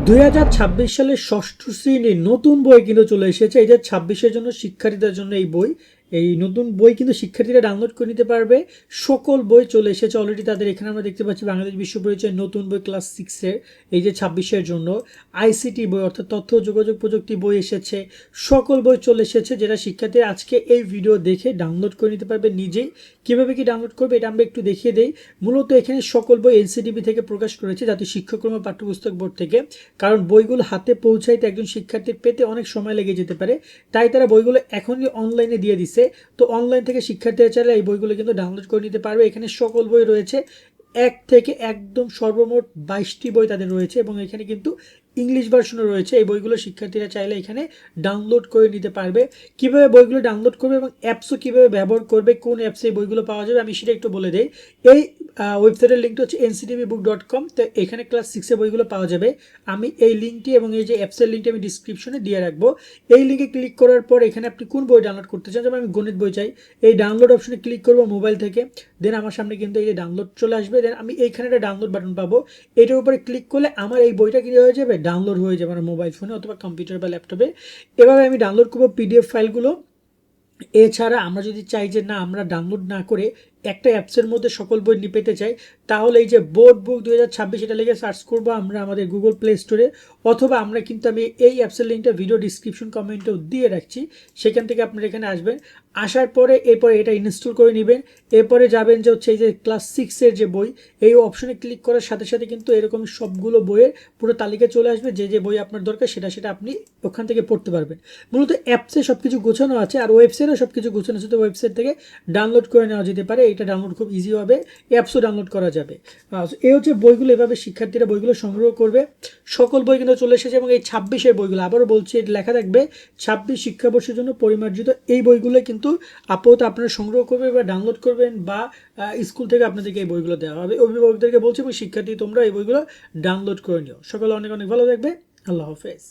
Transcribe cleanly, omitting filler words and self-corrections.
2026 সালের ষষ্ঠ শ্রেণীর নতুন বই কিন্তু চলে এসেছে। এই যে 26-এর জন্য শিক্ষার্থীদের জন্য এই বই, এই নতুন বই কিন্তু শিক্ষার্থীরা ডাউনলোড করে নিতে পারবে। সকল বই চলে এসেছে অলরেডি তাদের। এখানে আমরা দেখতে পাচ্ছি বাংলাদেশ বিশ্ব পরিচয় নতুন বই ক্লাস 6-এর, এই যে 26-এর জন্য আইসিটি বই অর্থাৎ তথ্য ও যোগাযোগ প্রযুক্তি বই এসেছে। সকল বই চলে এসেছে যেটা শিক্ষার্থীরা আজকে এই ভিডিও দেখে ডাউনলোড করে নিতে পারবে নিজেই। কীভাবে কি ডাউনলোড করবে এটা আমরা একটু দেখিয়ে দেই। মূলত এখানে সকল বই এনসিটিবি থেকে প্রকাশ করেছে, জাতীয় শিক্ষাক্রম ও পাঠ্যপুস্তক বোর্ড থেকে। কারণ বইগুলো হাতে পৌঁছাইতে একজন শিক্ষার্থীর পেতে অনেক সময় লেগে যেতে পারে, তাই তারা বইগুলো এখনই অনলাইনে দিয়ে দিছে। তো অনলাইন থেকে শিক্ষার্থীরা চাইলে এই বইগুলো কিন্তু ডাউনলোড করে নিতে পারবে। এখানে সকল বই রয়েছে, এক থেকে একদম সর্বমোট 22টি বই তাদের রয়েছে এবং এখানে কিন্তু ইংলিশ ভার্সনও রয়েছে। এই বইগুলো শিক্ষার্থীরা চাইলে এখানে ডাউনলোড করে নিতে পারবে। কিভাবে বইগুলো ডাউনলোড করবে এবং অ্যাপসও কীভাবে ব্যবহার করবে, কোন অ্যাপসে এই বইগুলো পাওয়া যাবে আমি সেটা একটু বলে দিই। এই ওয়েবসাইটের লিঙ্কটা হচ্ছে nctvbook.com। তো এখানে ক্লাস 6-এ বইগুলো পাওয়া যাবে। আমি এই লিঙ্কটি এবং এই যে অ্যাপসের লিঙ্কটি আমি ডিসক্রিপশনে দিয়ে রাখবো। এই লিঙ্কে ক্লিক করার পর এখানে আপনি কোন বই ডাউনলোড করতে চান, যেমন আমি গণিত বই চাই, এই ডাউনলোড অপশনে ক্লিক করবো মোবাইল থেকে। দেন আমার সামনে কিন্তু এই যে ডাউনলোড চলে আসবে। দেন আমি এইখানে একটা ডাউনলোড বাটন পাবো, এটার উপরে ক্লিক করলে আমার এই বইটা কি হয়ে যাবে, ডাউনলোড হয়ে যাবে আমার মোবাইল ফোনে অথবা কম্পিউটার বা ল্যাপটপে। এভাবে আমি ডাউনলোড করবো পিডিএফ ফাইলগুলো। এছাড়া আমরা যদি চাই যে না, আমরা ডাউনলোড না করে একটা অ্যাপসের মধ্যে সকল বই নিয়ে পেতে চাই, তাহলে এই যে বোর্ড বুক 2026 এটা লিখে সার্চ করবো আমরা আমাদের গুগল প্লে স্টোরে, অথবা আমরা কিন্তু আমি এই অ্যাপসের লিঙ্কটা ভিডিও ডিসক্রিপশন কমেন্টেও দিয়ে রাখছি, সেখান থেকে আপনারা এখানে আসবেন। আসার পরে এরপরে এটা ইনস্টল করে নেবেন। এরপরে যাবেন যে হচ্ছে এই যে ক্লাস 6-এর যে বই, এই অপশনে ক্লিক করার সাথে সাথে কিন্তু এরকম সবগুলো বইয়ের পুরো তালিকা চলে আসবে। যে যে বই আপনার দরকার সেটা আপনি ওখান থেকে পড়তে পারবেন। মূলত অ্যাপসে সব কিছু গোছানো আছে আর ওয়েবসাইটে সব কিছু গোছানো আছে, তো ওয়েবসাইট থেকে ডাউনলোড করে নেওয়া যেতে পারে। এটা ডাউনলোড খুব ইজি হবে, অ্যাপসও ডাউনলোড করা যাবে। এই হচ্ছে বইগুলো, এভাবে শিক্ষার্থীরা বইগুলো সংগ্রহ করবে। সকল বই কিন্তু চলে এসেছে এবং এই 26-এর বইগুলো, আবারও বলছি এটা লেখা থাকবে 26 শিক্ষাবর্ষের জন্য পরিমার্জিত। এই বইগুলো কিন্তু আপাতত আপনারা সংগ্রহ করবেন বা ডাউনলোড করবেন, বা স্কুল থেকে আপনাদেরকে এই বইগুলো দেওয়া হবে। অভিভাবকদেরকে বলছি এবং শিক্ষার্থী তোমরা এই বইগুলো ডাউনলোড করে নিও। সকলে অনেক অনেক ভালো থাকবে। আল্লাহ হাফেজ।